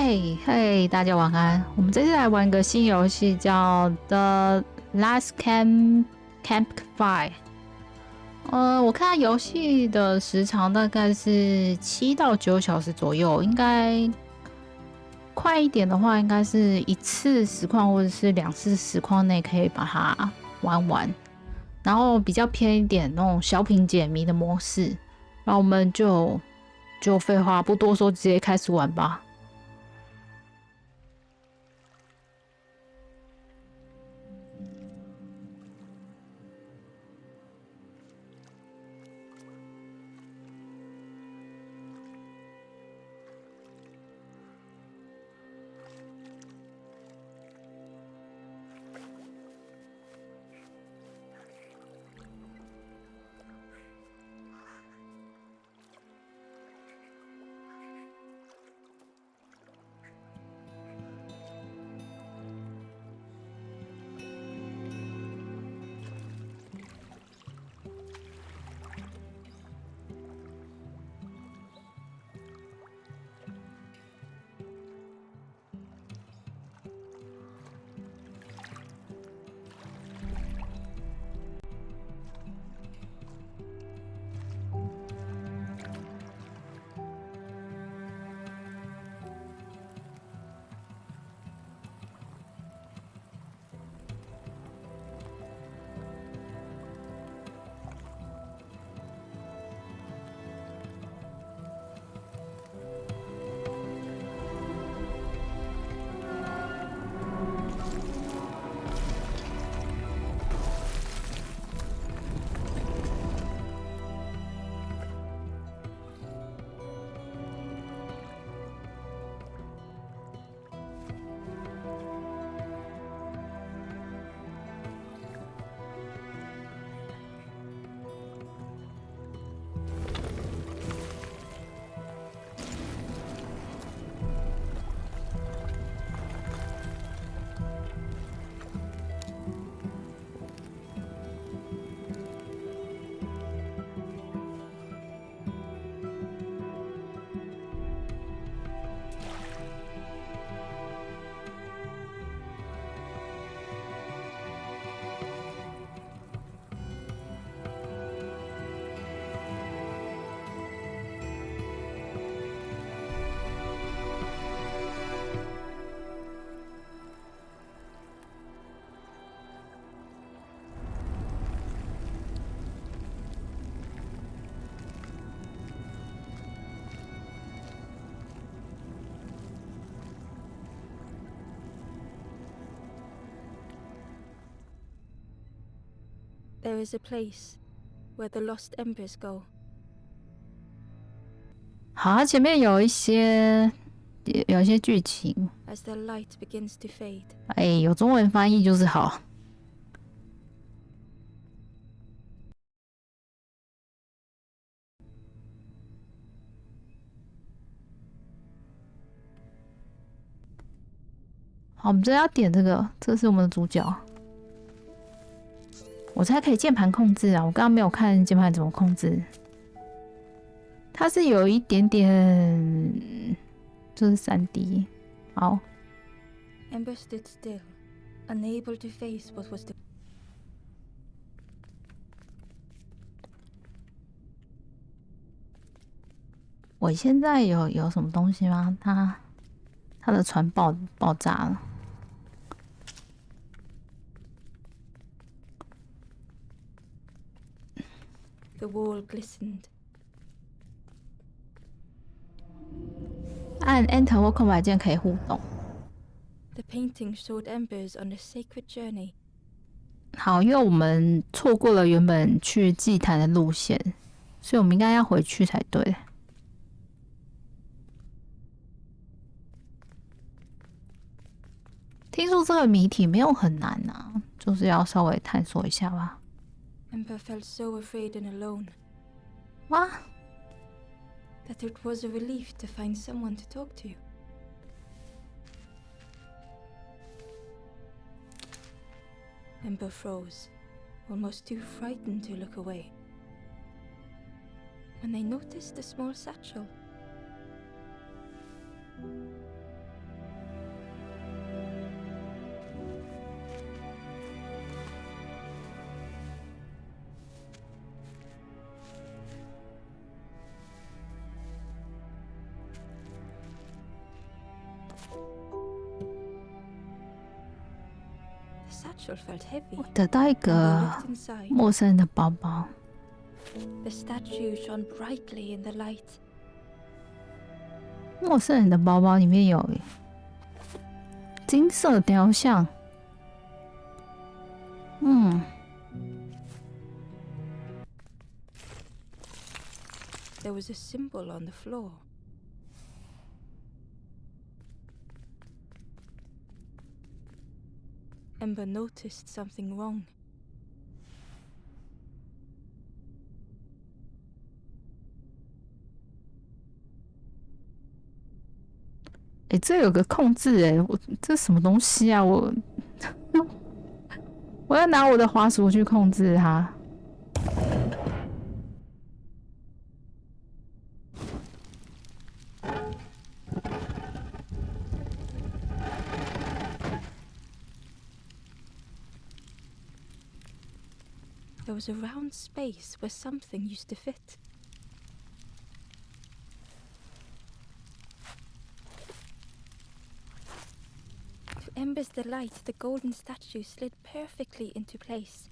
嘿嘿，大家晚安。我们这次来玩一个新游戏，叫 The Last Campfire。我看游戏的时长大概是7到9小时左右，应该快一点的话，应该是1次实况或者是2次实况内可以把它玩完。然后比较偏一点那种小品解谜的模式，然后我们就废话不多说，直接开始玩吧。There is a place where the lost embers go. 好，前面有一些剧情， As the light begins to fade. 有中文翻译就是好。好，我们这要点这个，这是我们的主角。我猜可以键盘控制啊，我刚刚没有看键盘怎么控制。它是有一点点，就是3D。好。Ember stood still, unable to face what was to. 我现在有什么东西吗？他的船爆炸了。The wall glistened. 按 Enter 或空白键可以互动。The painting showed embers on a sacred journey. 好，因为我们错过了原本去祭坛的路线，所以我们应该要回去才对。听说这个谜题没有很难啊，就是要稍微探索一下吧。Ember felt so afraid and alone. 哇！ That it was a relief to find someone to talk to. Ember froze, almost too frightened to look away. When they noticed the small satchel. satchel felt heavy. 我得到一 Amber 个 looked inside. 陌生人的包包， The statue shone brightly in the light. 陌生人的包包里面有金色雕像。There was a symbol on the floor. Ember noticed something wrong. 这有个控制我这什么东西啊？我我要拿我的滑鼠去控制它。There was a round space where something used to fit. To Ember's delight, the golden statue slid perfectly into place.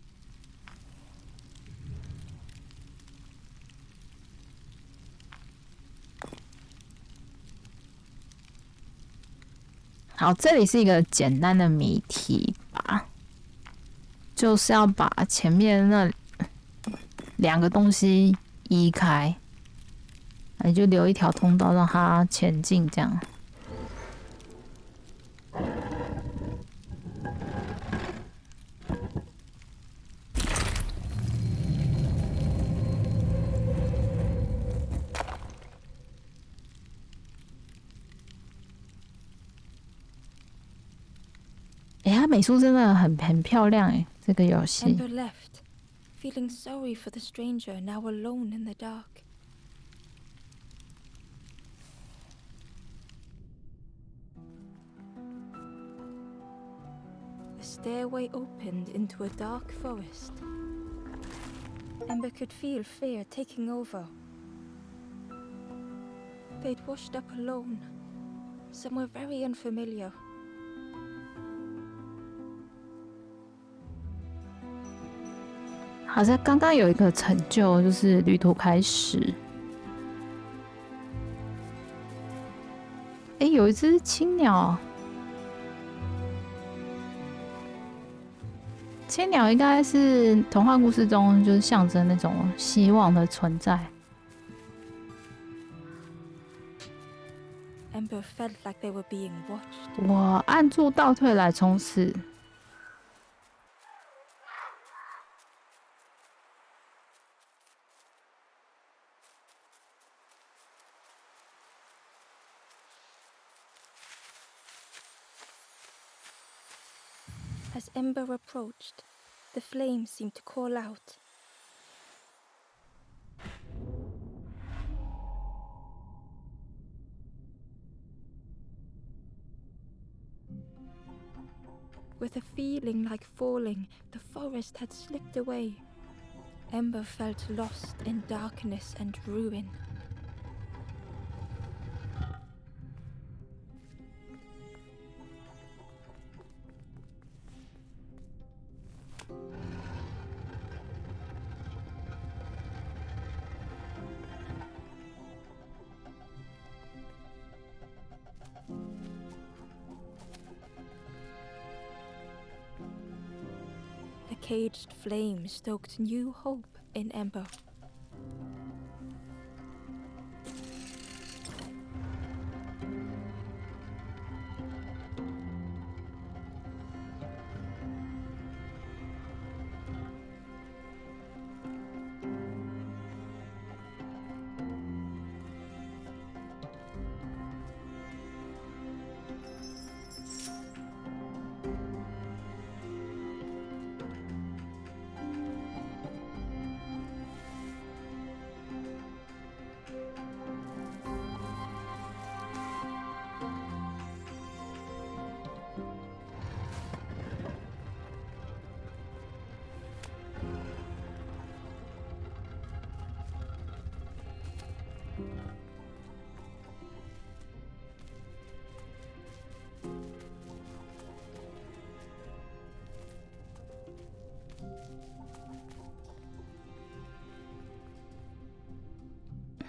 好，这里是一个简单的谜题吧，就是要把前面那两个东西移开，你就留一条通道让它前进，这样。它美术真的很漂亮这个游戏。 Ember left, feeling sorry for the stranger now alone in the dark. The stairway opened into a dark forest. Ember could feel fear taking over. They'd washed up alone, somewhere very unfamiliar. 好像刚刚有一个成就，就是旅途开始。有一只青鸟，青鸟应该是童话故事中就是象征那种希望的存在。Ember felt like they were being watched. 我按住倒退来冲刺。 As Ember approached, the flames seemed to call out. With a feeling like falling, the forest had slipped away. Ember felt lost in darkness and ruin. The caged flame stoked new hope in Ember.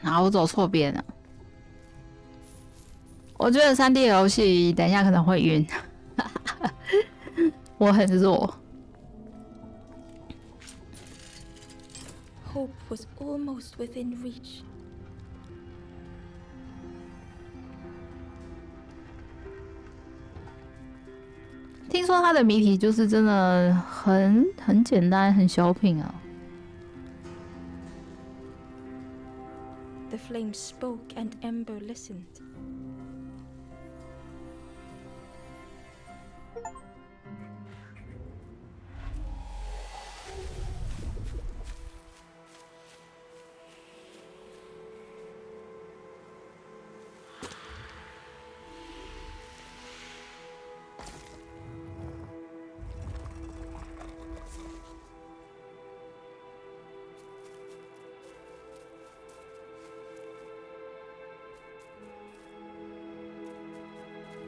好，我走错边了。我觉得3D 游戏等一下可能会晕，我很弱。Hope was almost within reach. 听说它的谜题就是真的很简单，很小品啊。The flame spoke and Ember listened.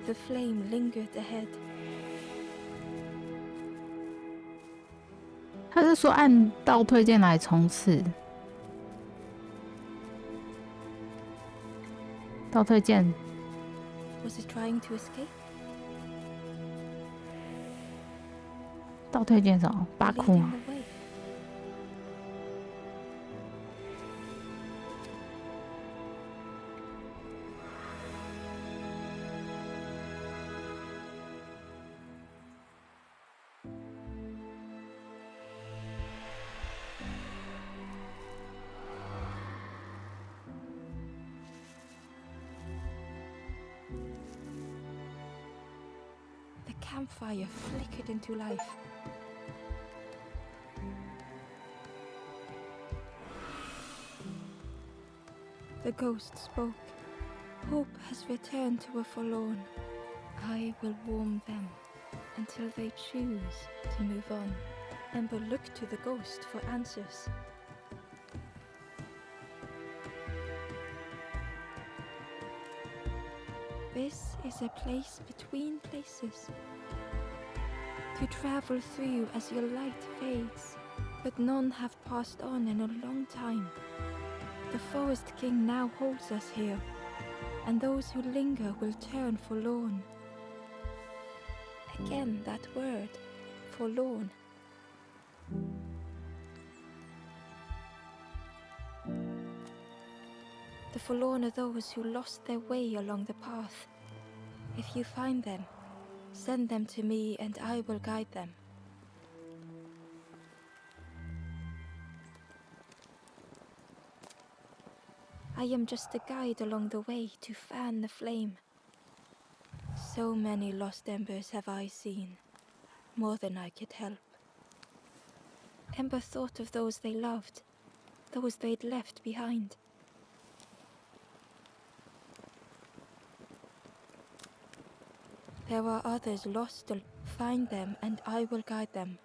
The flame lingered ahead. 他是说按倒退键来冲刺，倒退键。Was it trying to escape? 倒退键什么？巴库 Leading 吗？ the way. The campfire flickered into life. The ghost spoke. Hope has returned to a forlorn. I will warm them until they choose to move on. Ember looked to the ghost for answers. This is a place between places to travel through as your light fades, but none have passed on in a long time. The Forest King now holds us here, and those who linger will turn forlorn. Again that word, forlorn. The forlorn are those who lost their way along the path. If you find them, send them to me and I will guide them. I am just a guide along the way to fan the flame. So many lost embers have I seen, more than I could help. Ember thought of those they loved, those they'd left behind. There are others lost. Find them and I will guide them.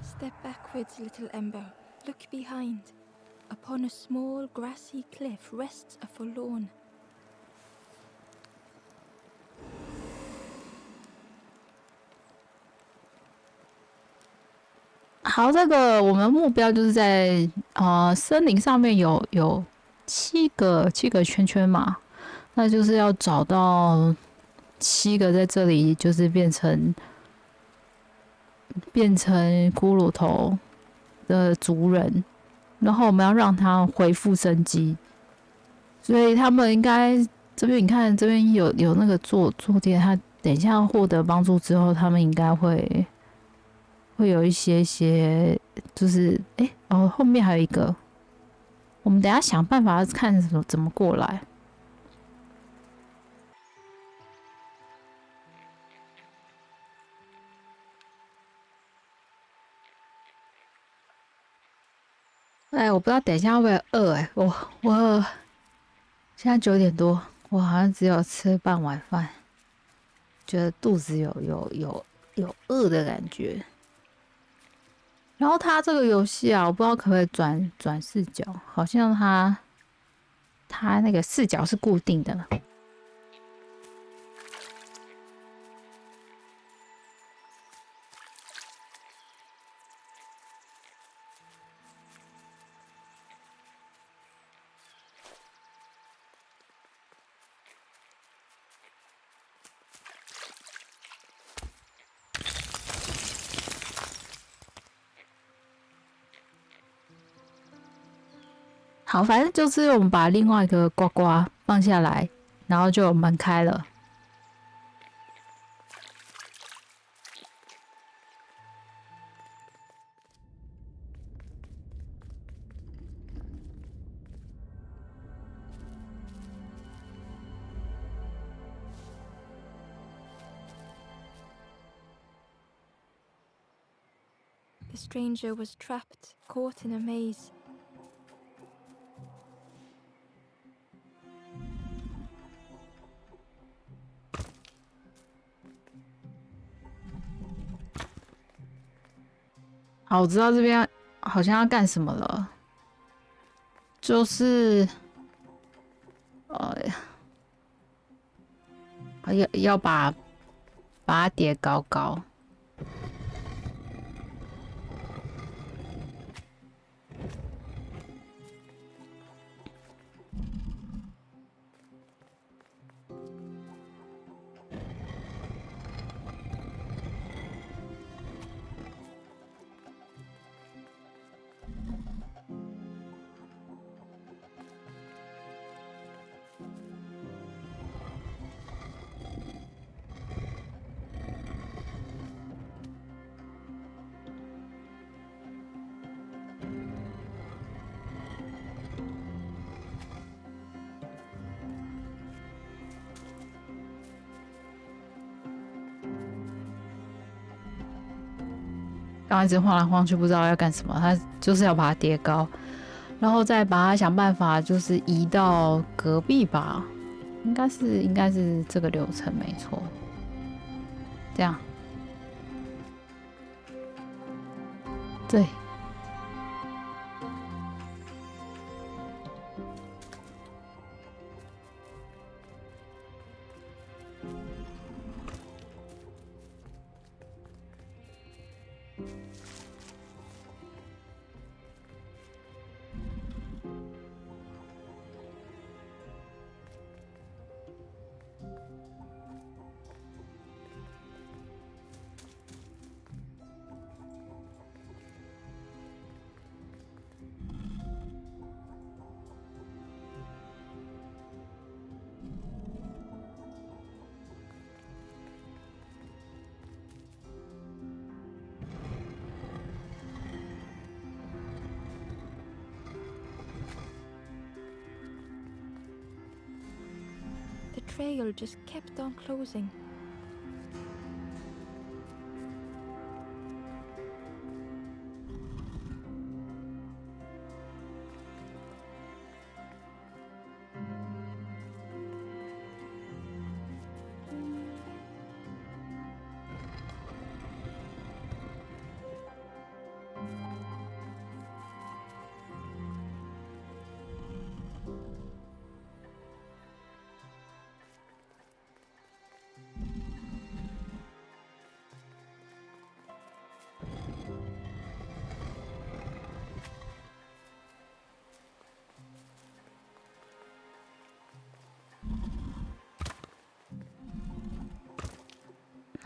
Step backwards, little Ember. Look behind. Upon a small grassy cliff rests a forlorn. 好，这个我们目标就是在森林上面有7个圈圈嘛，那就是要找到7个在这里，就是变成骷髅头的族人，然后我们要让他恢复生机，所以他们应该这边你看这边有那个坐垫，他等一下获得帮助之后，他们应该会有一些就是后面还有一个，我们等一下想办法看怎么过来。我不知道等一下会不会饿我现在9点多，我好像只有吃半碗饭，觉得肚子有饿的感觉。然后它这个游戏啊，我不知道可不可以转视角，好像它那个视角是固定的。好，反正就是我们把另外一个呱呱放下来，然后就有门开了。The stranger was trapped, caught in a maze. 好，我知道这边好像要干什么了，就是要把它叠高高。刚一直晃来晃去，不知道要干什么。他就是要把它叠高，然后再把它想办法，就是移到隔壁吧。应该是这个流程没错。这样，对。The trail just kept on closing.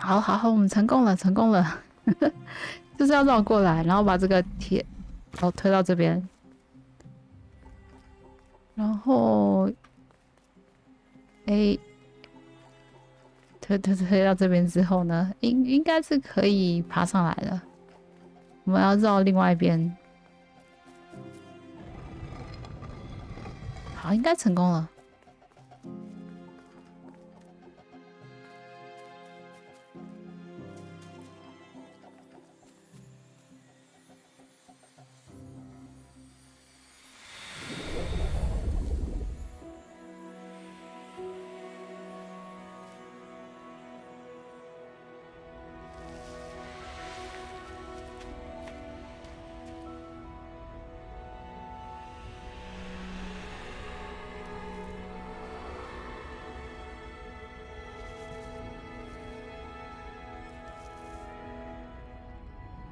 好，我们成功了，就是要绕过来，然后把这个铁，推到这边，然后，推到这边之后呢，应该是可以爬上来了。我们要绕另外一边，好，应该成功了。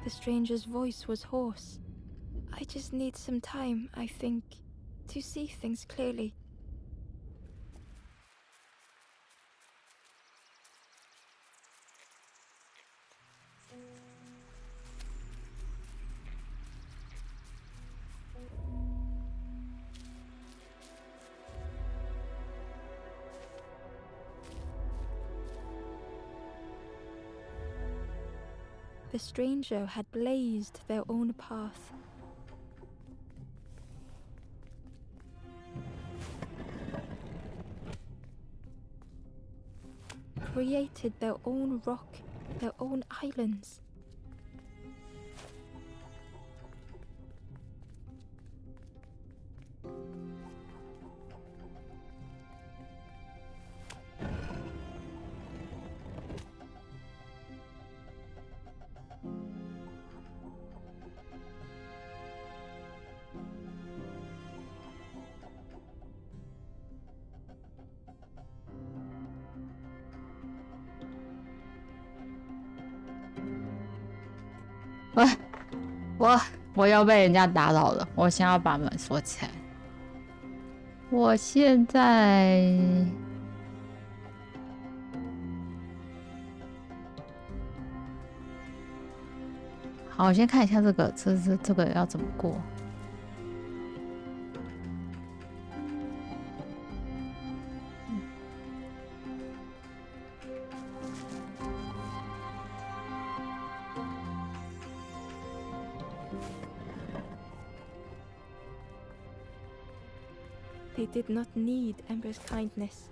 The stranger's voice was hoarse. I just need some time, I think, to see things clearly. The stranger had blazed their own path. Created their own rock, their own islands.我要被人家打扰了，我先要把门锁起来。我现在好，我先看一下这个，这个要怎么过？They did not need Ember's kindness.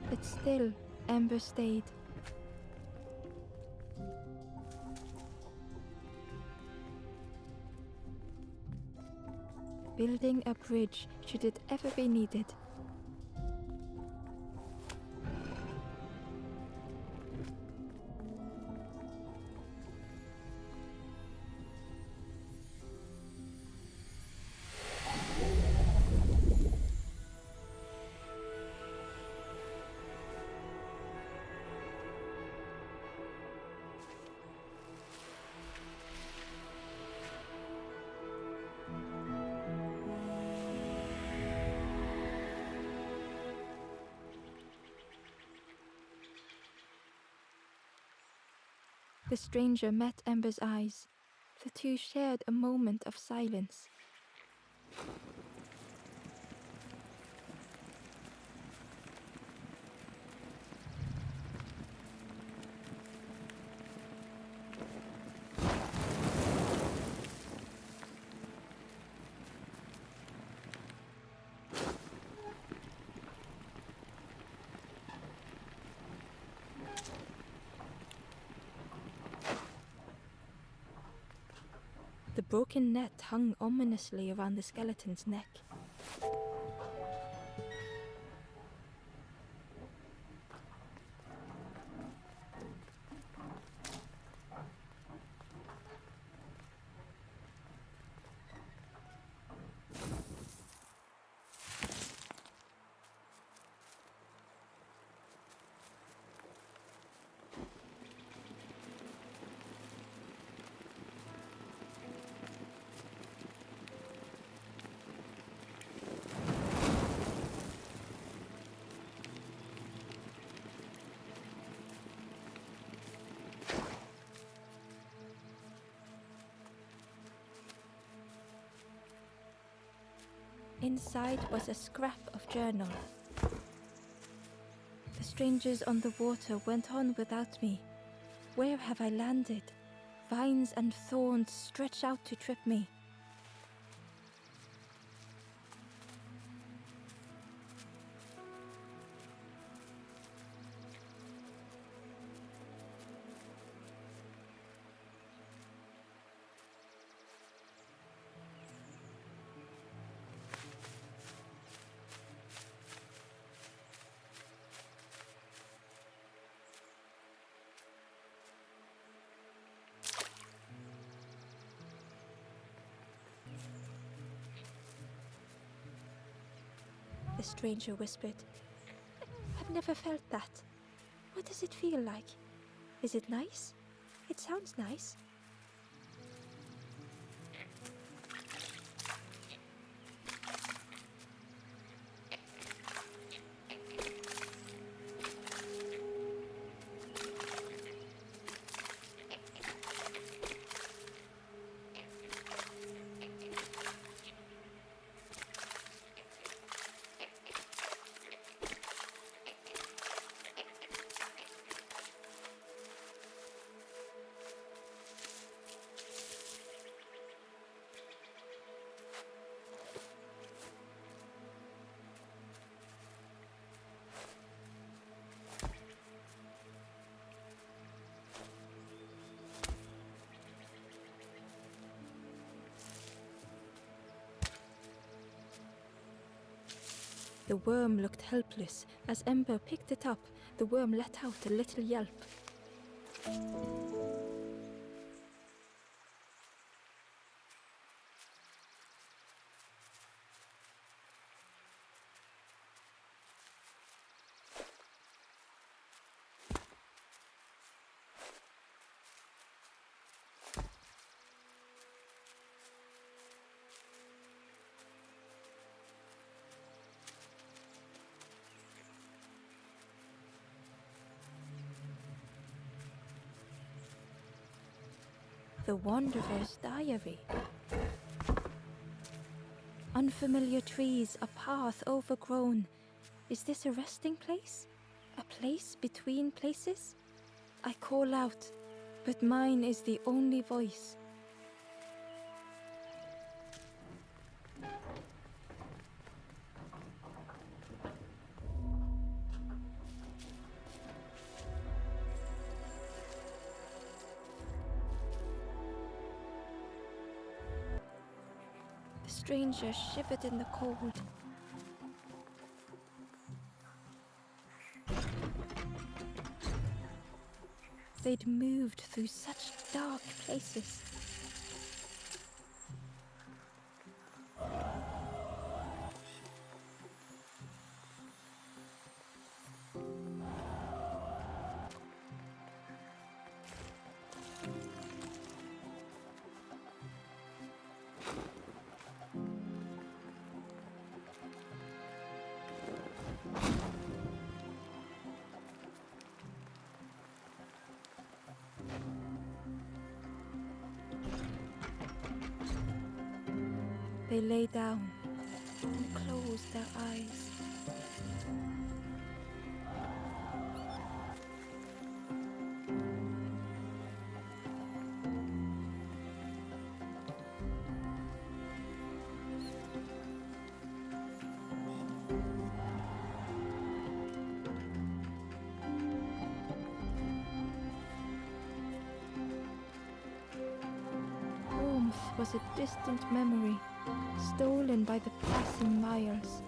But still, Ember stayed. Building a bridge should it ever be needed. The stranger met Ember's eyes. The two shared a moment of silence. The broken net hung ominously around the skeleton's neck. Inside was a scrap of journal. The strangers on the water went on without me. Where have I landed? Vines and thorns stretch out to trip me. The stranger whispered. I've never felt that. What does it feel like? Is it nice? It sounds nice. The worm looked helpless. As Ember picked it up, the worm let out a little yelp. The Wanderer's Diary. Unfamiliar trees, a path overgrown. Is this a resting place? A place between places? I call out, but mine is the only voice. The stranger shivered in the cold. They'd moved through such dark places. They lay down and closed their eyes. Warmth was a distant memory, stolen by the passing miles.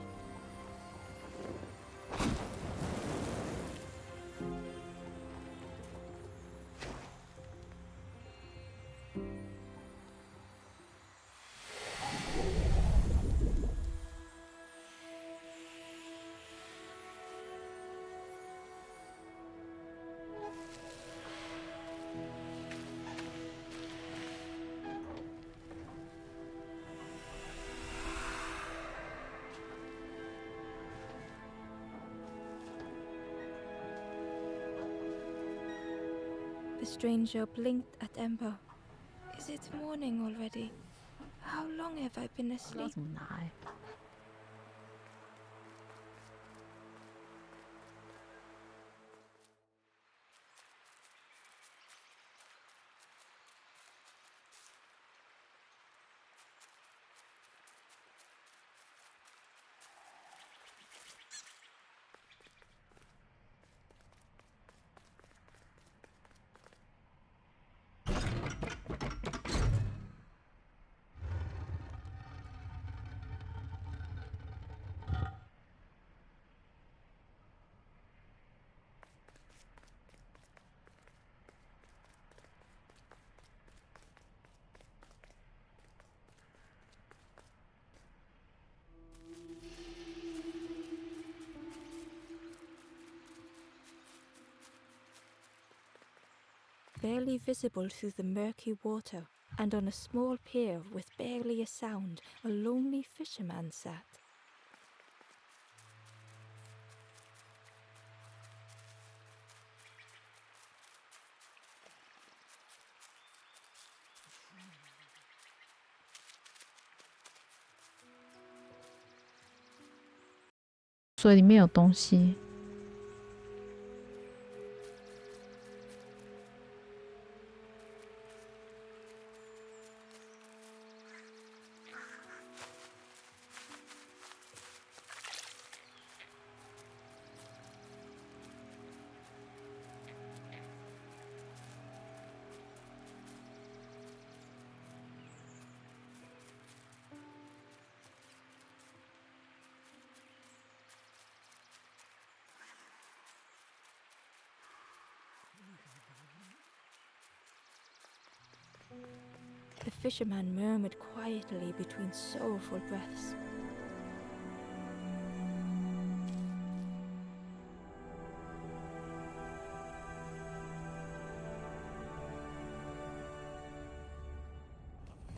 The stranger blinked at Ember. Is it morning already? How long have I been 不知道 asleep? 怎么拿欸。Barely visible through the murky water, and on a small pier with barely a sound, a lonely fisherman sat. "水里面有东西。fisherman murmured quietly between sorrowful breaths.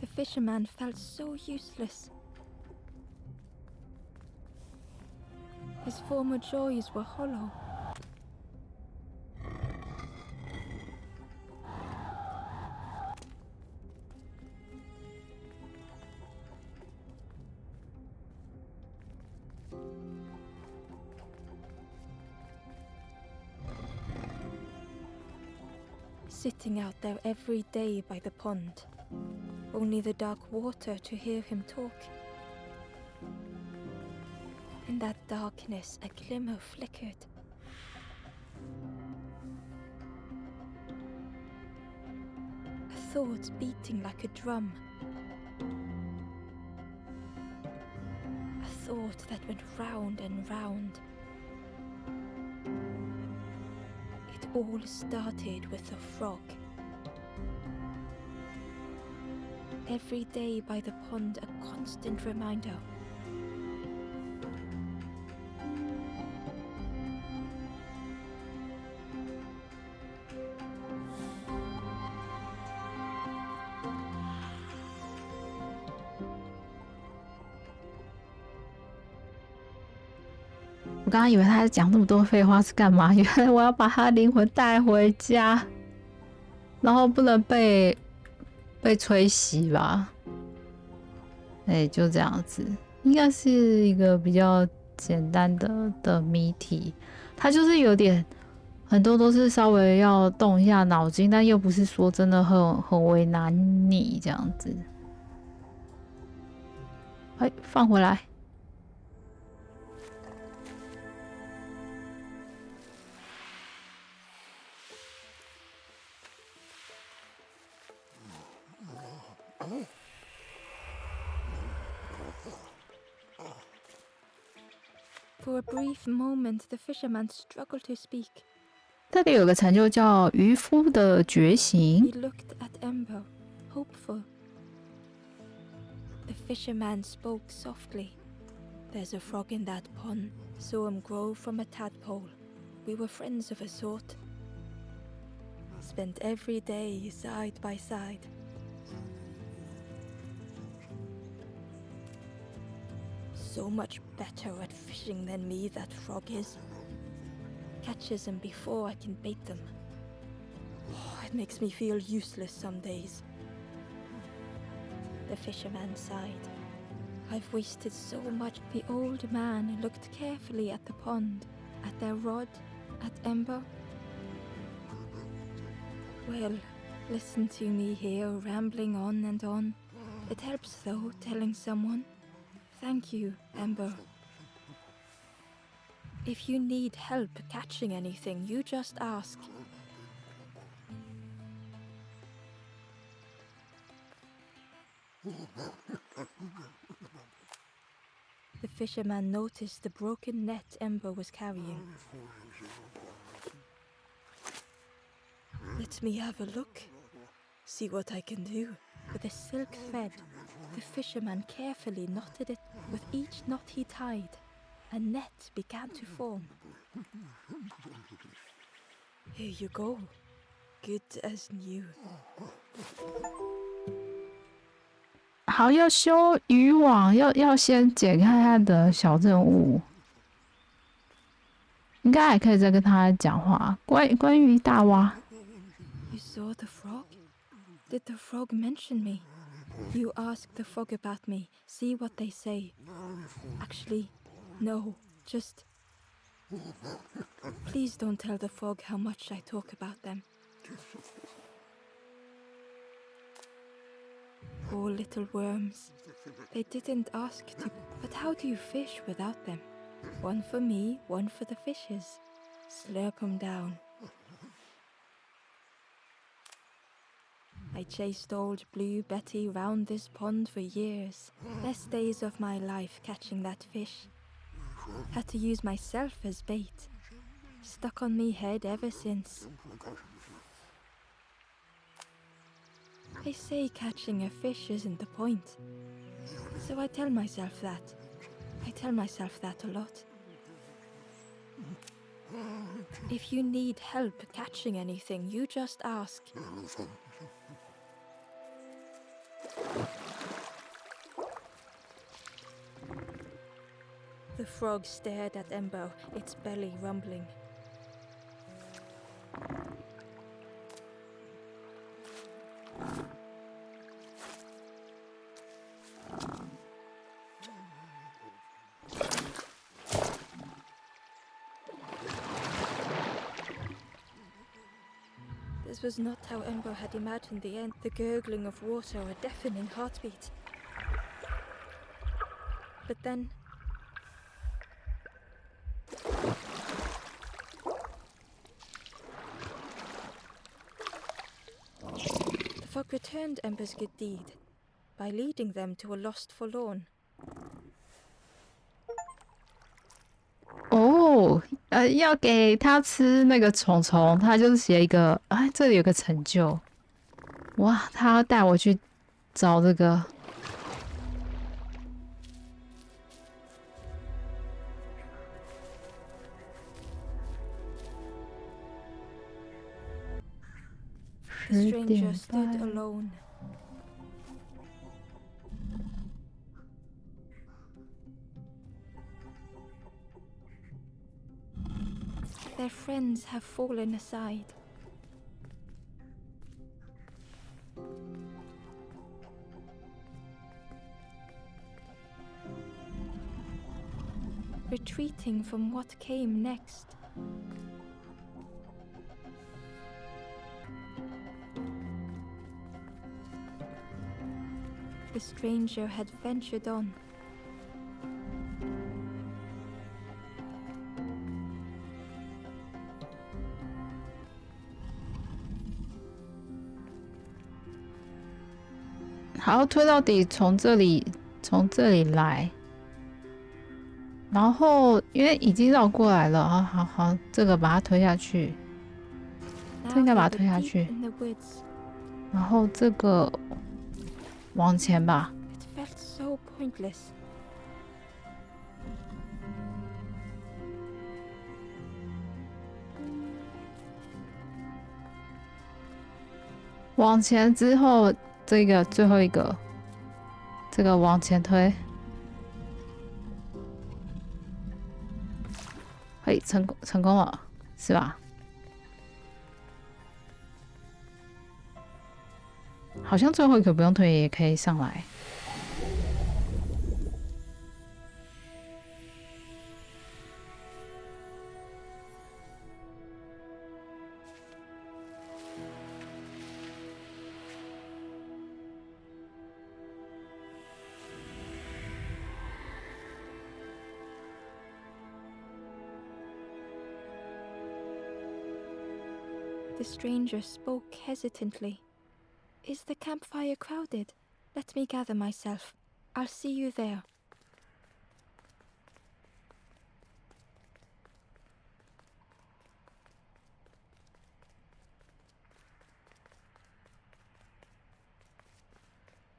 The fisherman felt so useless. His former joys were hollow. Sitting out there every day by the pond, only the dark water to hear him talk. In that darkness, a glimmer flickered. A thought beating like a drum. A thought that went round and round. It all started with a frog. Every day by the pond, a constant reminder. 我刚刚以为他在讲那么多废话是干嘛？原来我要把他灵魂带回家，然后不能被吹熄吧？哎，就这样子，应该是一个比较简单的谜题。它就是有点很多都是稍微要动一下脑筋，但又不是说真的很为难你这样子。哎，放回来。 For a brief moment, the fisherman struggled to speak. 这里有个成就叫渔夫的觉醒。 He looked at Ember, hopeful. The fisherman spoke softly. There's a frog in that pond. Saw him grow from a tadpole. We were friends of a sort. Spent every day side by side. So much better at fishing than me, that frog is. Catches them before I can bait them. Oh, it makes me feel useless some days. The fisherman sighed. I've wasted so much. The old man looked carefully at the pond, at their rod, at Ember. Well, listen to me here, rambling on and on. It helps though, telling someone. Thank you, Ember. If you need help catching anything, you just ask. The fisherman noticed the broken net Ember was carrying. Let me have a look. See what I can do. With a silk thread, the fisherman carefully knotted it. With each knot he tied, a net began to form. Here you go. Good as new. 好，要修渔网，要先解开他的小任务。应该还可以再跟他讲话，关于大蛙。You saw the frog? Did the frog mention me? You ask the frog about me, see what they say. Actually, no, just... Please don't tell the frog how much I talk about them. Poor little worms. They didn't ask to, but how do you fish without them? One for me, one for the fishes. Slurp 'em down. I chased old Blue Betty round this pond for years. Best days of my life catching that fish. Had to use myself as bait. Stuck on me head ever since. They say catching a fish isn't the point. So I tell myself that. I tell myself that a lot. If you need help catching anything, you just ask. The frog stared at Embo, its belly rumbling. This was not how Embo had imagined the end, the gurgling of water or a deafening heartbeat. But then... the frog returned Embo's good deed by leading them to a lost forlorn. 哦，要给他吃那个虫虫，他就是写一个，哎，这里有个成就，哇，他要带我去找这个。The stranger stood alone. Their friends have fallen aside. Retreating from what came next. The stranger had ventured on. 好，推到底，从这里来，然后因为已经绕过来了，好，这个把它推下去，这应该把它推下去，然后这个往前吧。It felt so pointless. 往前之后，这个最后一个，这个往前推，嘿，成功了，是吧？好像最后一个不用推也可以上来。The stranger spoke hesitantly. Is the campfire crowded? Let me gather myself. I'll see you there.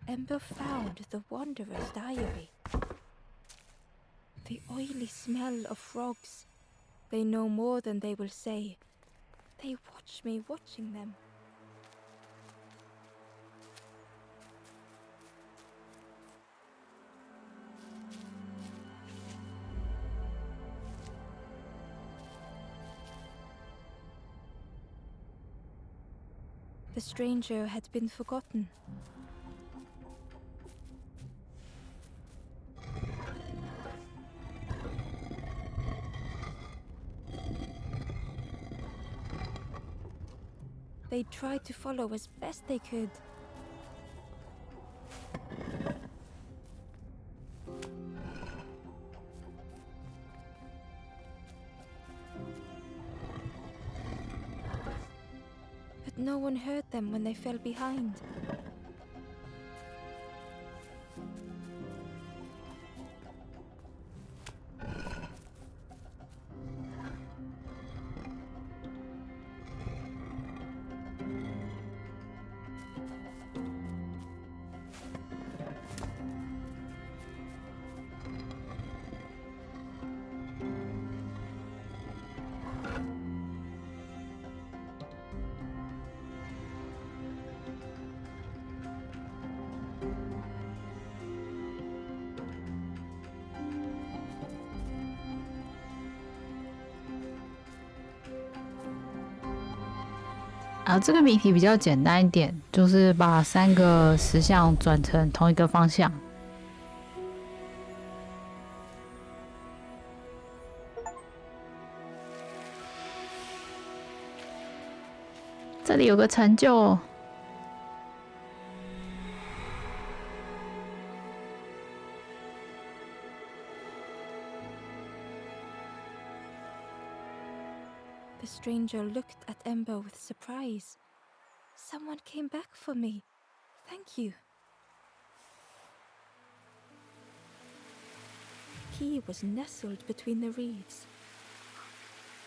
Ember found the wanderer's diary. The oily smell of frogs. They know more than they will say. They watch me watching them. The stranger had been forgotten. They tried to follow as best they could. But no one heard them when they fell behind. 啊，这个谜题比较简单一点，就是把3个石像转成同一个方向。这里有个成就。The stranger looked at Ember with surprise. Someone came back for me. Thank you. The key was nestled between the reeds,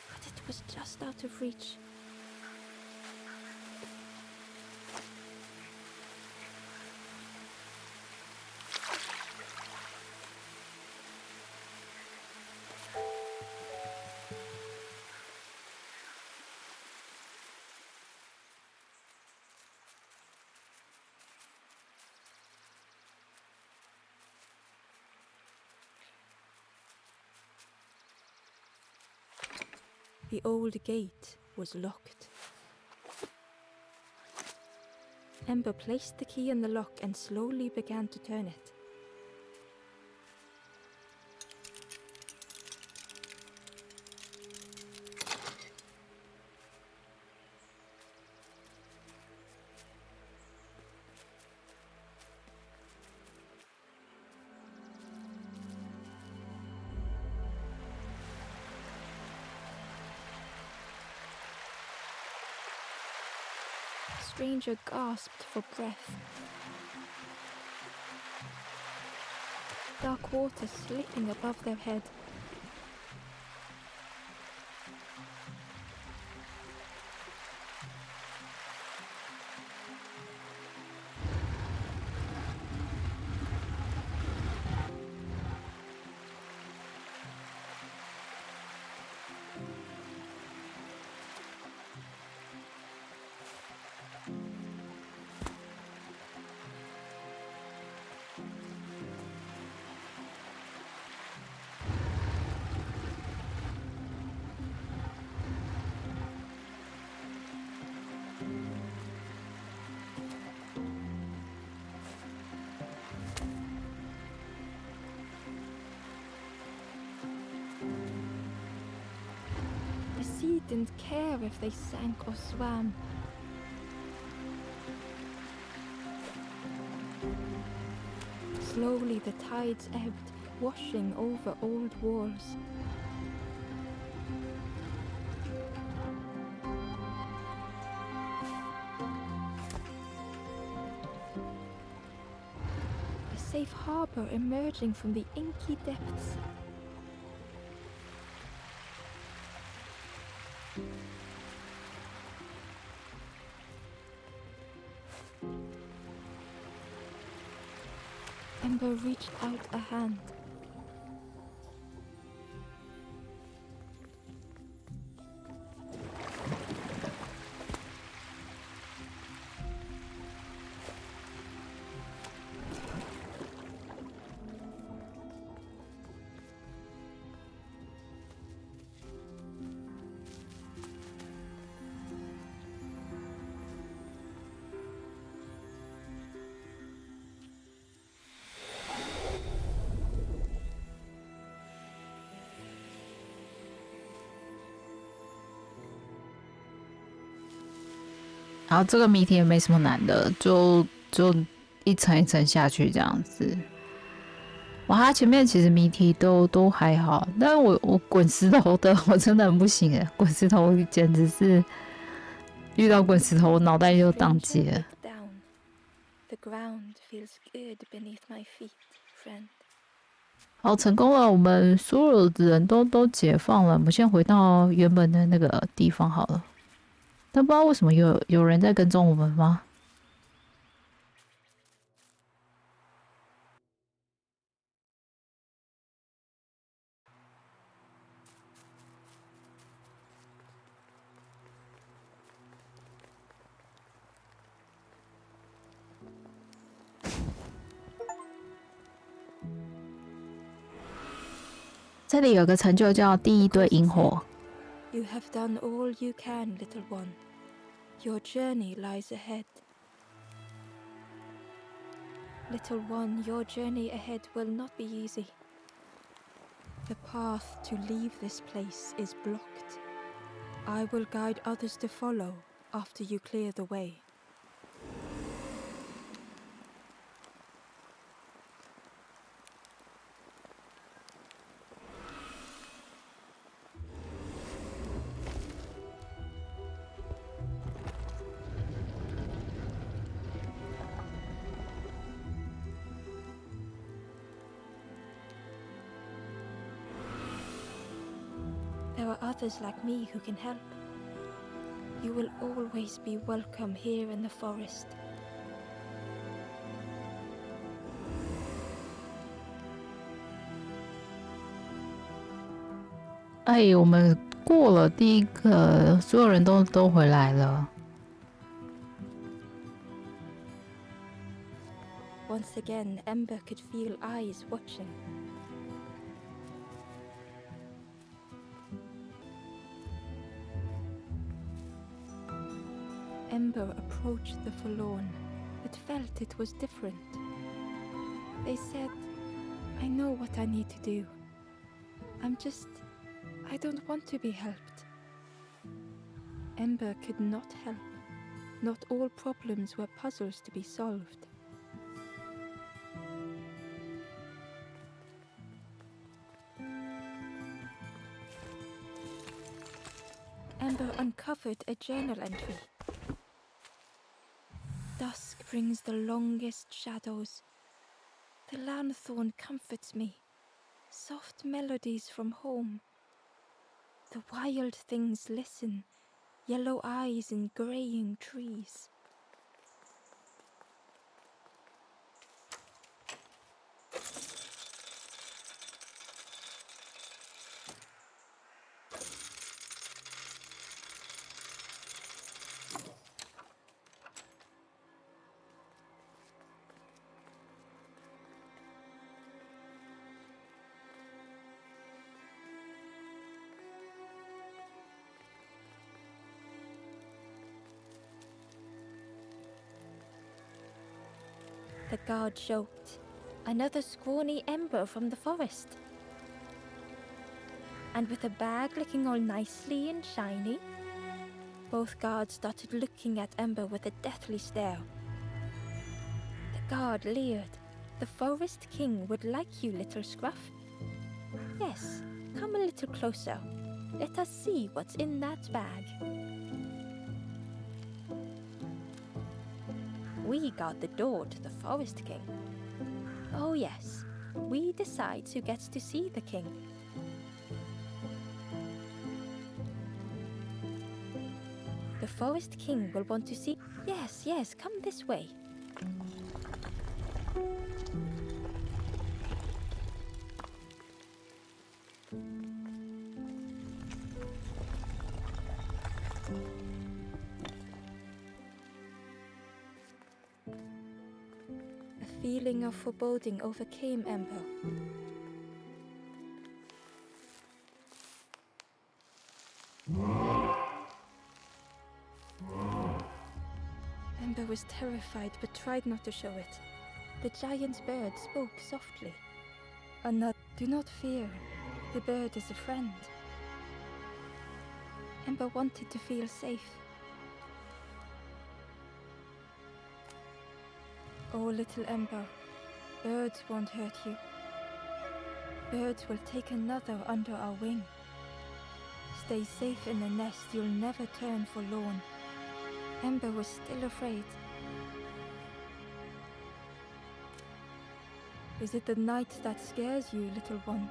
but it was just out of reach. The old gate was locked. Ember placed the key in the lock and slowly began to turn it. The stranger gasped for breath. Dark water slipping above their head. The sea didn't care if they sank or swam. Slowly the tides ebbed, washing over old walls. A safe harbor emerging from the inky depths. Ember reached out a hand.然后这个谜题也没什么难的，就一层一层下去这样子。哇，它前面其实谜题都还好，但是我滚石头的我真的很不行哎，滚石头简直是遇到滚石头我脑袋就宕机了。好，成功了，我们所有的人都解放了，我们先回到原本的那个地方好了。但不知道为什么有人在跟踪我们吗？这里有个成就叫第一堆萤火。You have done all you can, little one. Your journey lies ahead. Little one, your journey ahead will not be easy. The path to leave this place is blocked. I will guide others to follow after you clear the way. There are others like me who can help. You will always be welcome here in the forest. 哎，我们过了第一个，所有人都回来了。Once again, Ember could feel eyes watching. Ember approached the forlorn, but felt it was different. They said, I know what I need to do. I don't want to be helped. Ember could not help. Not all problems were puzzles to be solved. Ember uncovered a journal entry. Dusk brings the longest shadows. The lanthorn comforts me. Soft melodies from home. The wild things listen, yellow eyes in graying trees. The guard joked. Another scrawny Ember from the forest. And with a bag looking all nicely and shiny. Both guards started looking at Ember with a deathly stare. The guard leered. The forest king would like you, little scruff. Yes, come a little closer. Let us see what's in that bag. We guard the door to the Forest King. Oh yes, we decide who gets to see the king. The Forest King will want to see... Yes, come this way. A feeling of foreboding overcame Ember. Ember was terrified but tried not to show it. The giant bird spoke softly. Do not fear. The bird is a friend. Ember wanted to feel safe. Oh, little Ember, birds won't hurt you. Birds will take another under our wing. Stay safe in the nest, you'll never turn forlorn. Ember was still afraid. Is it the night that scares you, little one?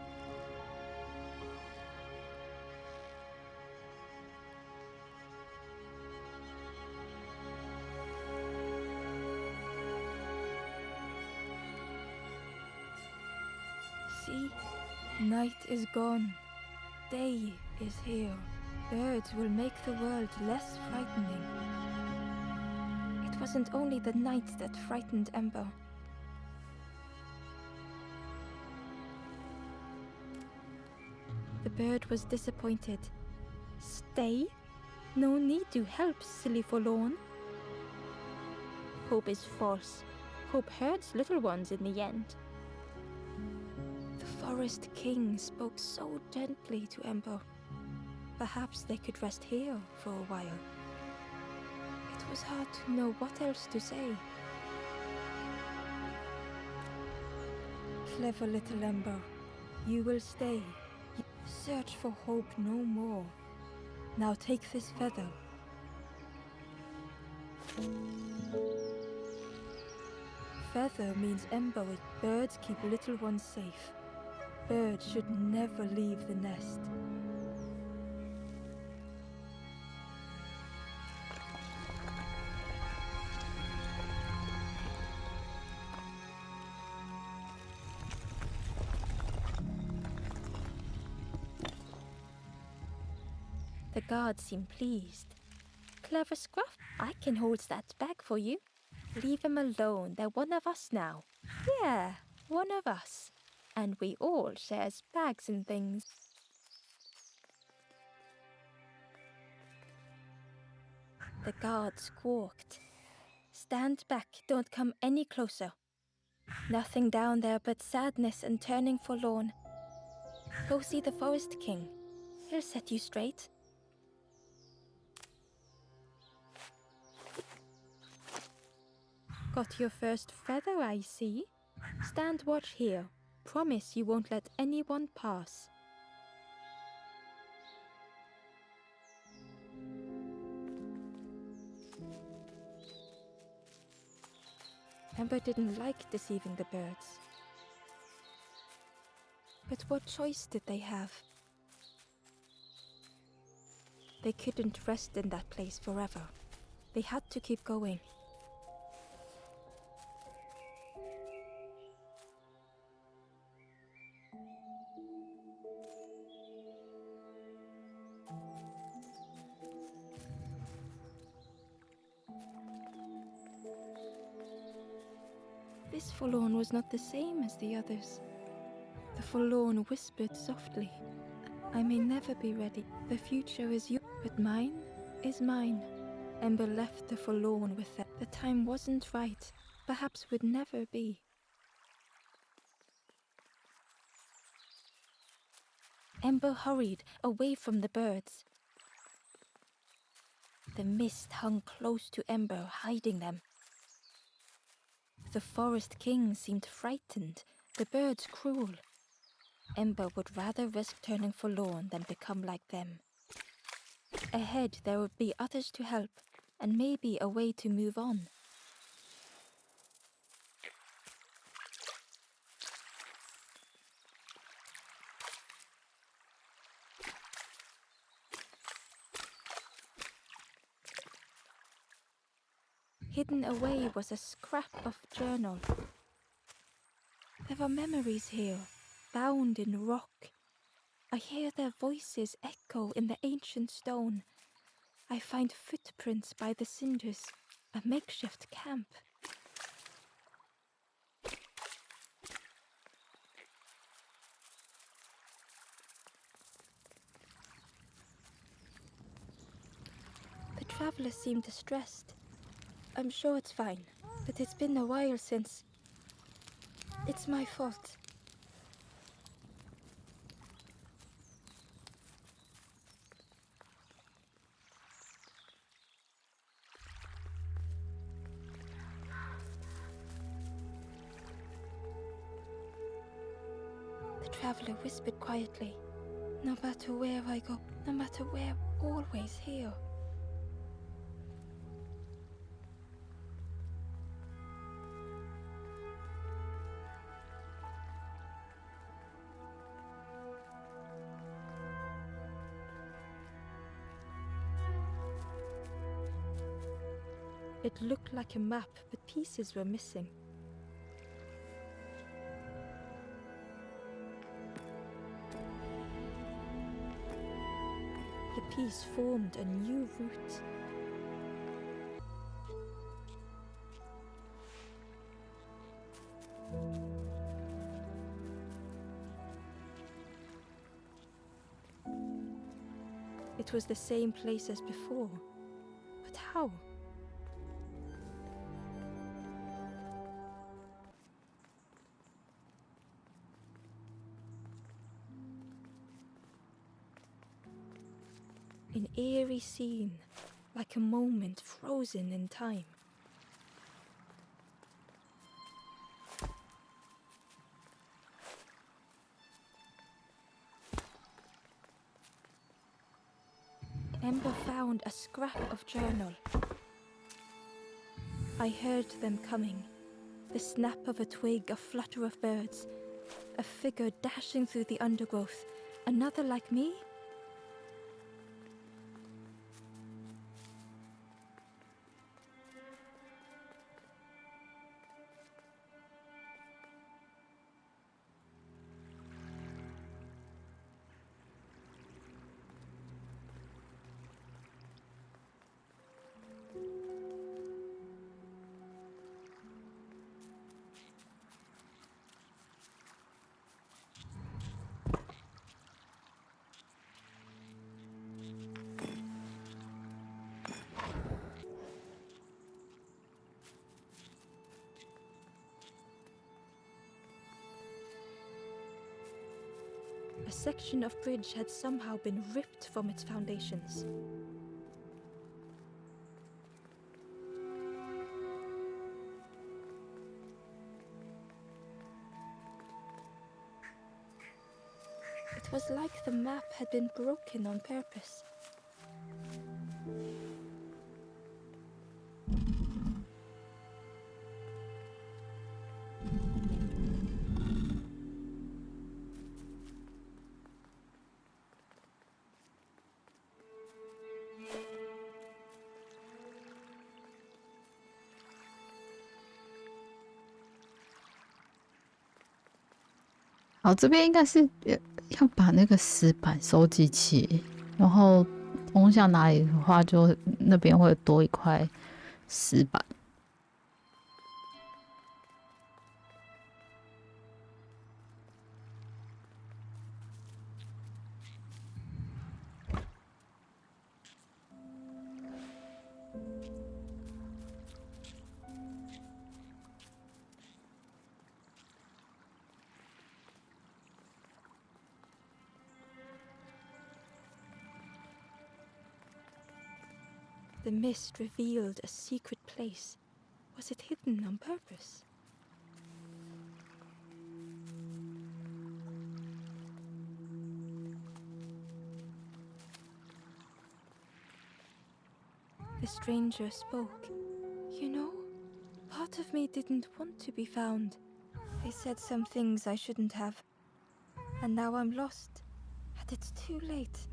See, night is gone. Day is here. Birds will make the world less frightening. It wasn't only the night that frightened Ember. The bird was disappointed. Stay? No need to help, silly forlorn. Hope is false. Hope hurts little ones in the end. The Forest King spoke so gently to Ember. Perhaps they could rest here for a while. It was hard to know what else to say. Clever little Ember, you will stay. Search for hope no more. Now take this feather. Feather means Ember with birds keep little ones safe. Birds should never leave the nest. The guards seem pleased. Clever Scruff, I can hold that bag for you. Leave him alone, they're one of us now. Yeah, one of us. And we all shares bags and things. The guard squawked. Stand back, don't come any closer. Nothing down there but sadness and turning forlorn. Go see the Forest King. He'll set you straight. Got your first feather, I see. Stand watch here. Promise you won't let anyone pass. Ember didn't like deceiving the birds. But what choice did they have? They couldn't rest in that place forever. They had to keep going. This forlorn was not the same as the others. The forlorn whispered softly, I may never be ready. The future is yours, but mine is mine. Ember left the forlorn with them. The time wasn't right, perhaps would never be. Ember hurried away from the birds. The mist hung close to Ember, hiding them. The Forest King seemed frightened, the birds cruel. Ember would rather risk turning forlorn than become like them. Ahead there would be others to help, and maybe a way to move on. Hidden away was a scrap of journal. There were memories here, bound in rock. I hear their voices echo in the ancient stone. I find footprints by the cinders, a makeshift camp. The traveler seemed distressed. I'm sure it's fine, but it's been a while since... It's my fault. The traveler whispered quietly, no matter where I go, no matter where, always here. It looked like a map, but pieces were missing. The piece formed a new route. It it was the same place as before. But how? An eerie scene, like a moment frozen in time. Ember found a scrap of journal. I heard them coming. The snap of a twig, a flutter of birds, a figure dashing through the undergrowth. Another like me? A section of bridge had somehow been ripped from its foundations. It was like the map had been broken on purpose. "好，这边应该是要把那个石板收集起，然后通向哪里的话，就那边会多一块石板。The mist revealed a secret place. Was it hidden on purpose? The stranger spoke. You know, part of me didn't want to be found. I said some things I shouldn't have. And now I'm lost. And it's too late.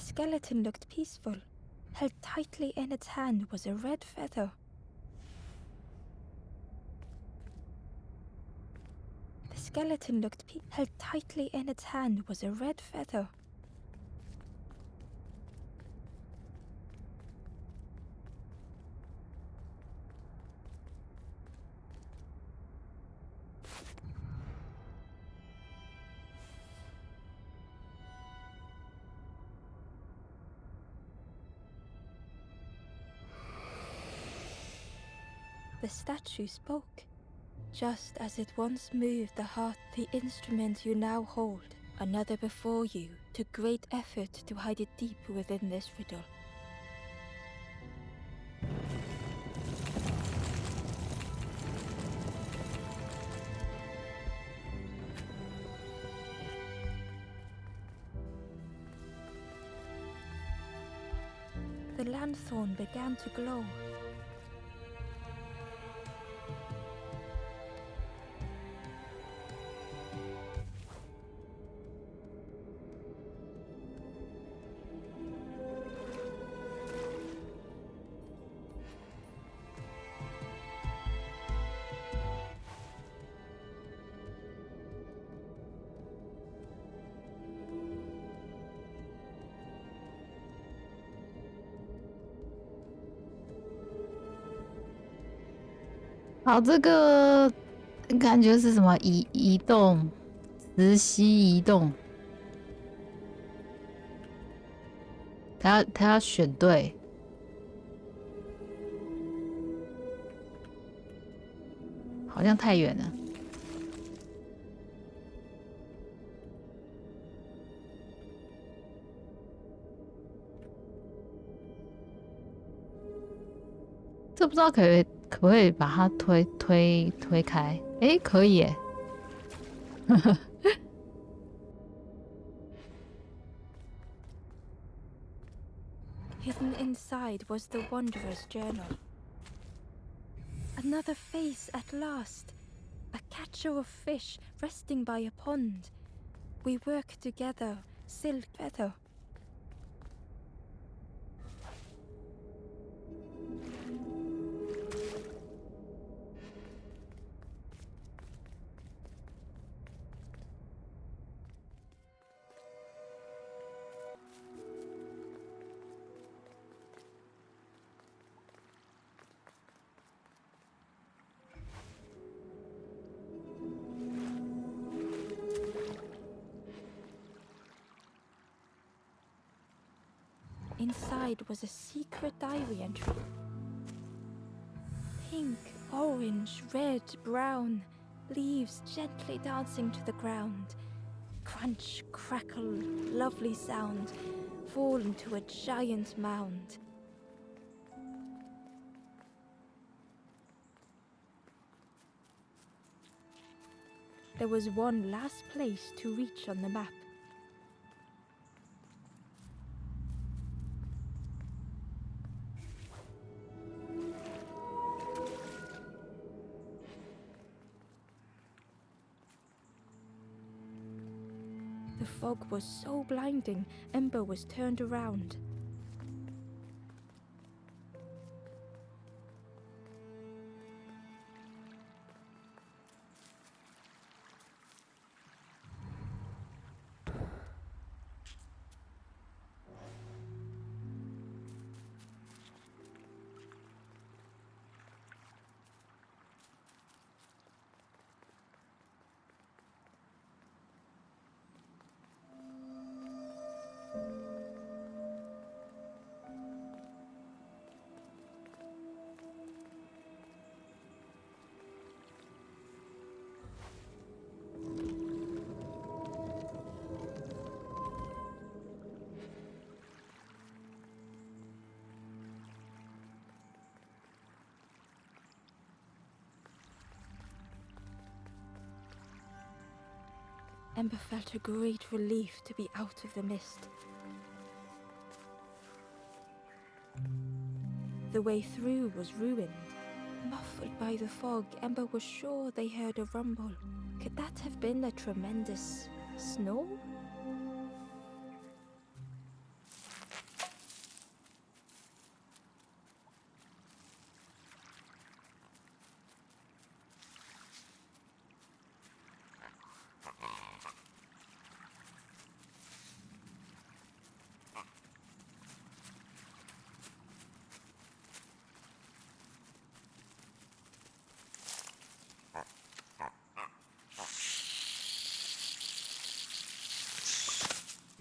skeleton looked peaceful. Held tightly in its hand was a red feather. The skeleton looked held tightly in its hand was a red feather. The statue spoke, just as it once moved the heart. The instrument you now hold, another before you, took great effort to hide it deep within this riddle. The lanthorn began to glow.好，这个感觉是什么？移动，磁吸移动。他要选对，好像太远了。这不知道可不可以把它推开？诶，可以耶！Hidden inside was the Wanderer's journal. Another face at last. A catcher of fish resting by a pond. We work together, silk feather. Inside was a secret diary entry. Pink, orange, red, brown, leaves gently dancing to the ground. Crunch, crackle, lovely sound, fall into a giant mound. There was one last place to reach on the map. The fog was so blinding, Ember was turned around. Ember felt a great relief to be out of the mist. The way through was ruined. Muffled by the fog, Ember was sure they heard a rumble. Could that have been a tremendous snow?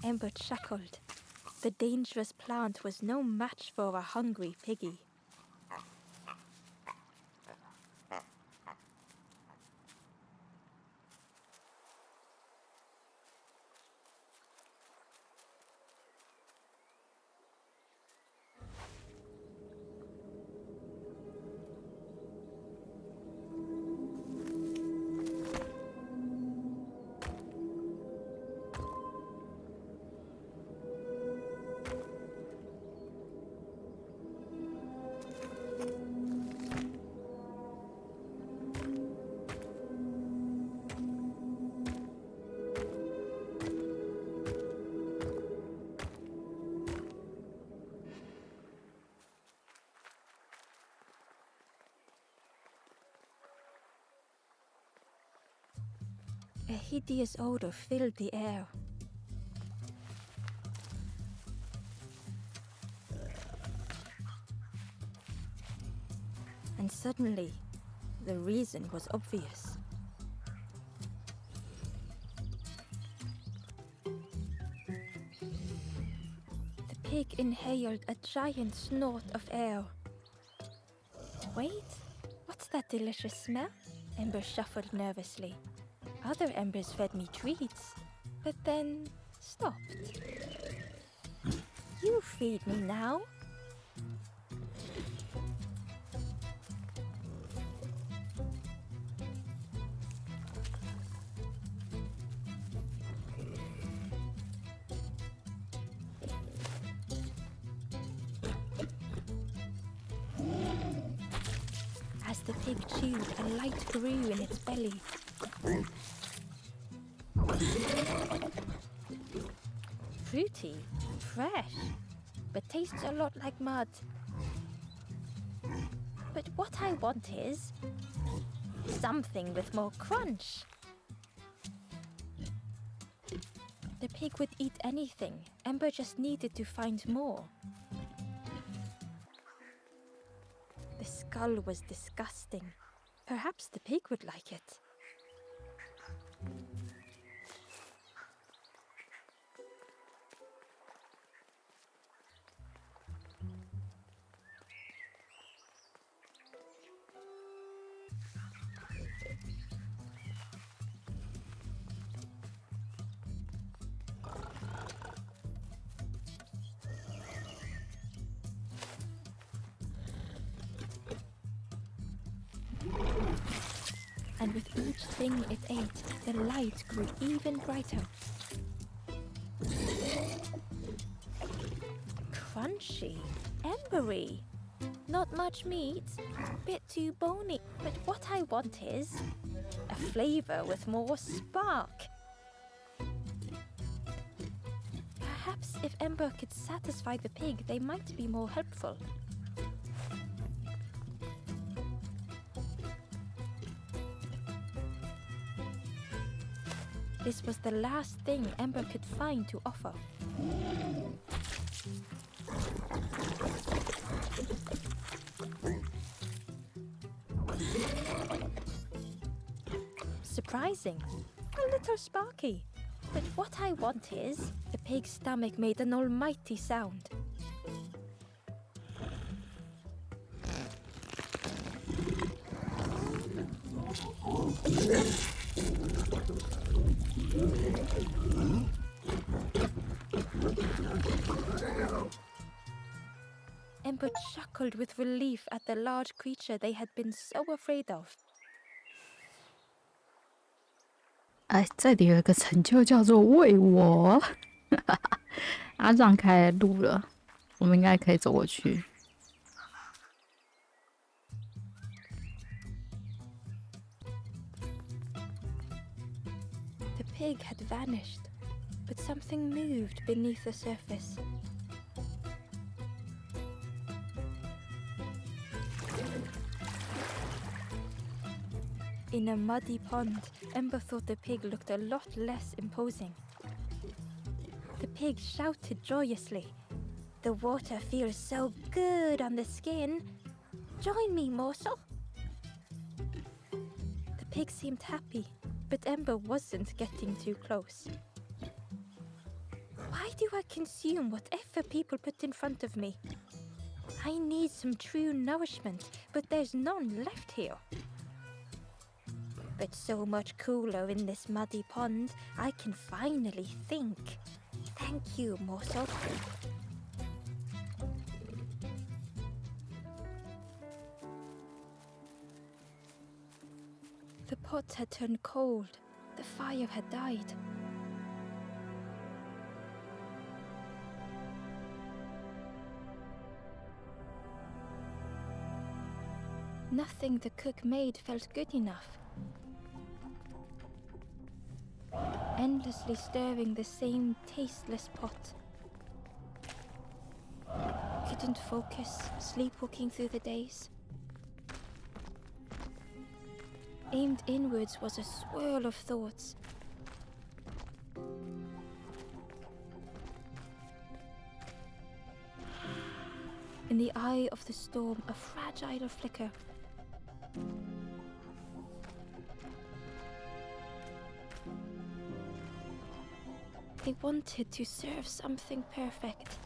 Ember chuckled. The dangerous plant was no match for a hungry piggy. A hideous odor filled the air. And suddenly, the reason was obvious. The pig inhaled a giant snort of air. Wait, what's that delicious smell? Ember shuffled nervously. Other embers fed me treats, but then stopped. You feed me now. As the pig chewed, a light grew in its belly. Fruity, fresh, but tastes a lot like mud. But what I want is something with more crunch. The pig would eat anything. Ember just needed to find more. The skull was disgusting. Perhaps the pig would like it. And with each thing it ate, the light grew even brighter. Crunchy, embery, not much meat, bit too bony, but what I want is a flavor with more spark. Perhaps if Ember could satisfy the pig, they might be more helpful. This was the last thing Ember could find to offer. Surprising, a little sparky. But what I want is, the pig's stomach made an almighty sound. Ember chuckled with relief at the large creature they had been so afraid of. 哎，这里有一个成就叫做喂我，阿让开路了，我们应该可以走过去。The pig had vanished, but something moved beneath the surface. In a muddy pond, Ember thought the pig looked a lot less imposing. The pig shouted joyously. The water feels so good on the skin. Join me, morsel. The pig seemed happy, but Ember wasn't getting too close. Why Why do I consume whatever people put in front of me? I need some true nourishment, but there's none left here. But so much cooler in this muddy pond, I can finally think. Thank you, morsel. The pot had turned cold. The fire had died. Nothing the cook made felt good enough. Endlessly stirring the same tasteless pot. Couldn't focus, sleepwalking through the days. Aimed inwards was a swirl of thoughts. In the eye of the storm, a fragile flicker. I wanted to serve something perfect.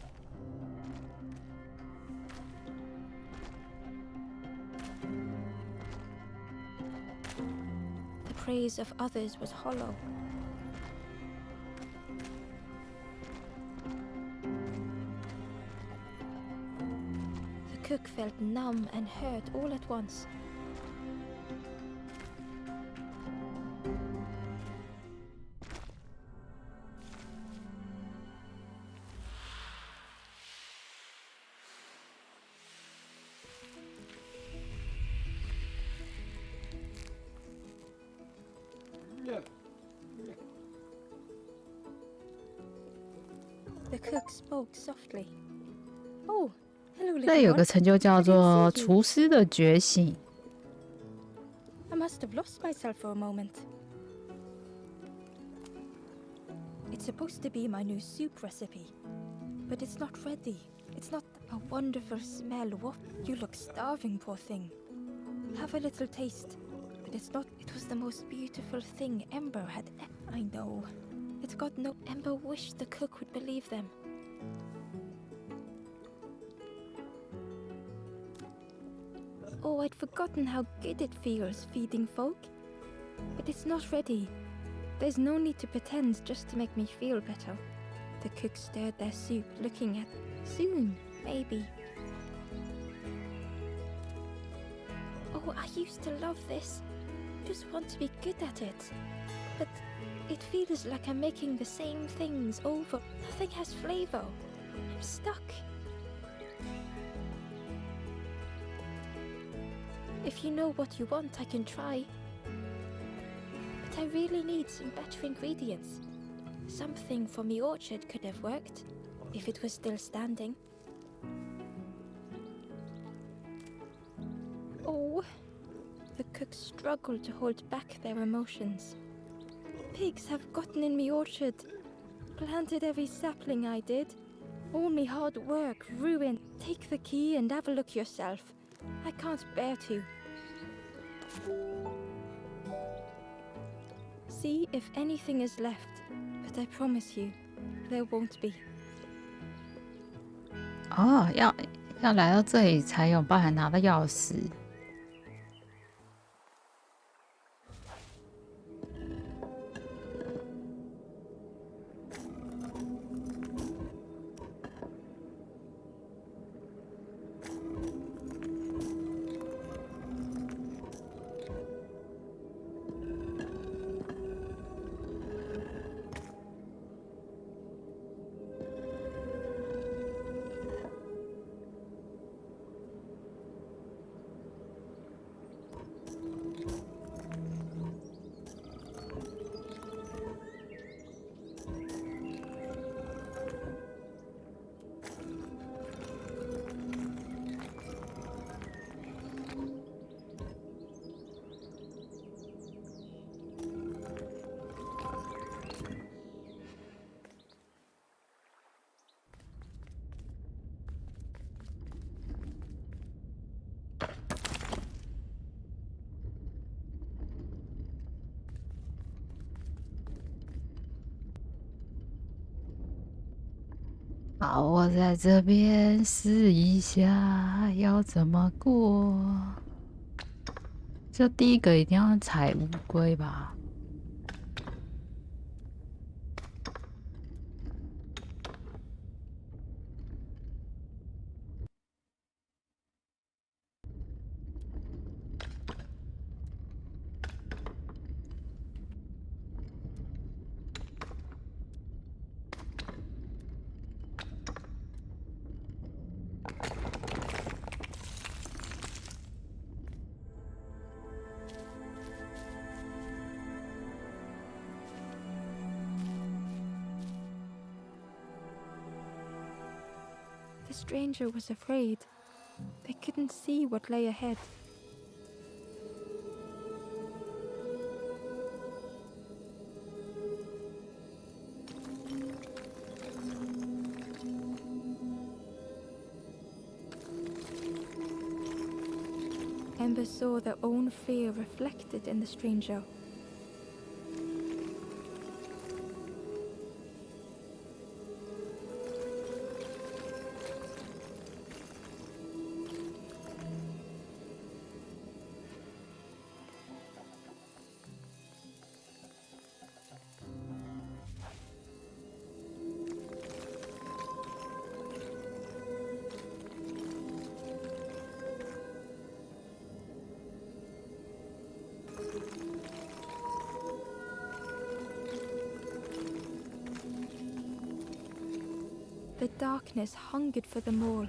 The praise of others was hollow. The cook felt numb and hurt all at once. The cook spoke softly. Oh, hello, little 这有个 one. 成就叫做厨师的觉醒。 I must have lost myself for a moment. It's supposed to be my new soup recipe, but it's not ready. It's not a wonderful smell. What? You look starving, poor thing. Have a little taste. But it's not. It was the most beautiful thing Ember had. I know. It's got no. Ember wished the cook would believe them. Oh, I'd forgotten how good it feels feeding folk. But it's not ready. There's no need to pretend just to make me feel better. The cook stirred their soup, looking at. Soon, maybe. Oh, I used to love this. Just want to be good at it. But it feels like I'm making the same things over. Nothing has flavor. I'm stuck. If you know what you want, I can try. But I really need some better ingredients. Something from the orchard could have worked, if it was still standing. Oh, the cook struggled to hold back their emotions. Pigs have gotten in me orchard, planted every sapling I did. All me hard work ruined. Take the key and have a look yourself. I can't bear to. See if anything is left, but I promise you, there won't be. 哦，要来到这里才有办法拿到钥匙。好，我在这边试一下要怎么过。这第一个一定要踩乌龟吧？The stranger was afraid. They couldn't see what lay ahead. Amber saw their own fear reflected in the stranger. The darkness hungered for them all.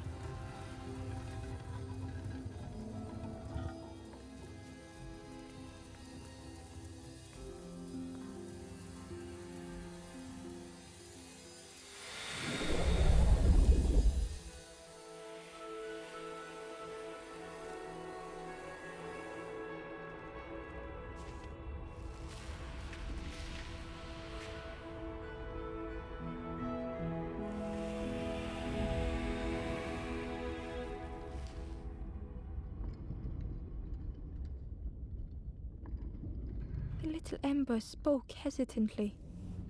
The little Ember spoke hesitantly.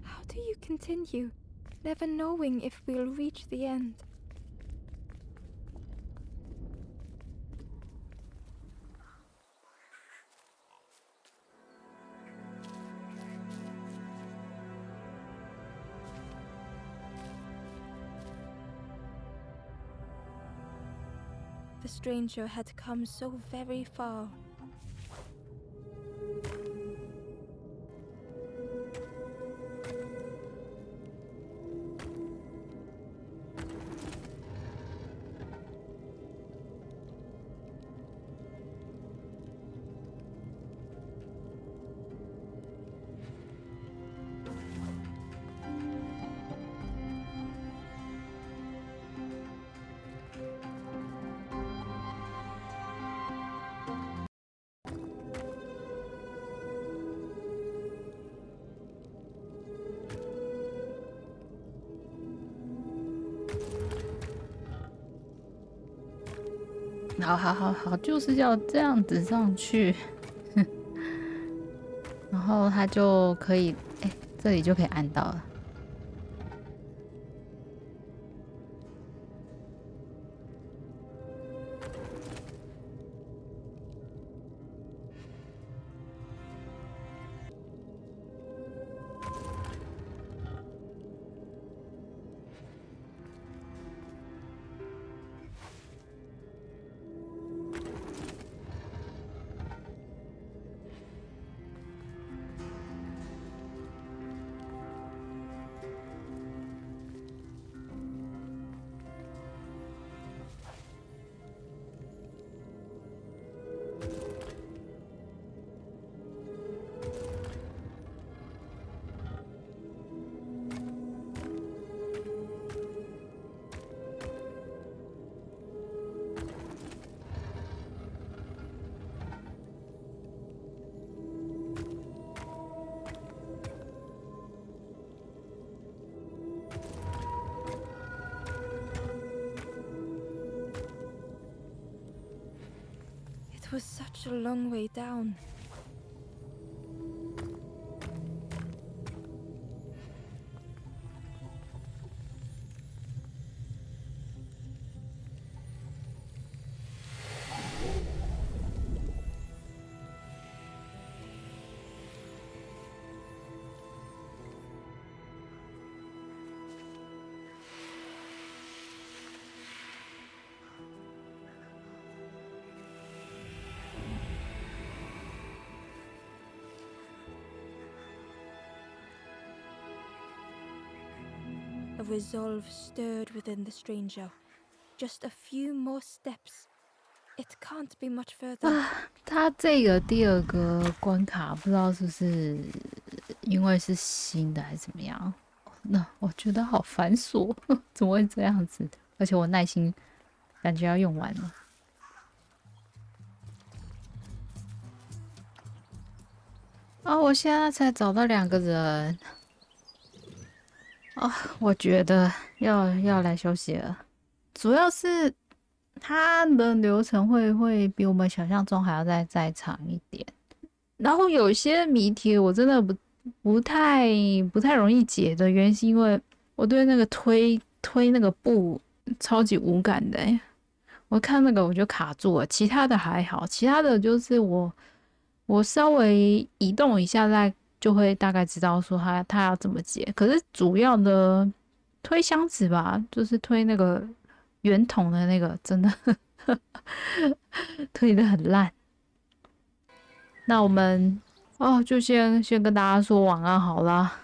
How do you continue, never knowing if we'll reach the end? The stranger had come so very far.好，就是要这样子上去，然后它就可以，这里就可以按到了。It was such a long way down. A resolve stirred within the stranger. Just a few more steps. It can't be much further. 他这个第二个关卡不知道是不是因为是新的还是怎么样，那我觉得好繁琐，怎么会这样子？而且我耐心感觉要用完了。我现在才找到2个人。我觉得要来休息了。主要是它的流程会比我们想象中还要再长一点。然后有些谜题我真的不太容易解的原因是因为我对那个推那个布超级无感的我看那个我就卡住了，其他的还好，其他的就是我稍微移动一下就会大概知道说他要怎么解。可是主要的推箱子吧，就是推那个圆筒的那个，真的推得很烂。那我们就先跟大家说晚安好啦。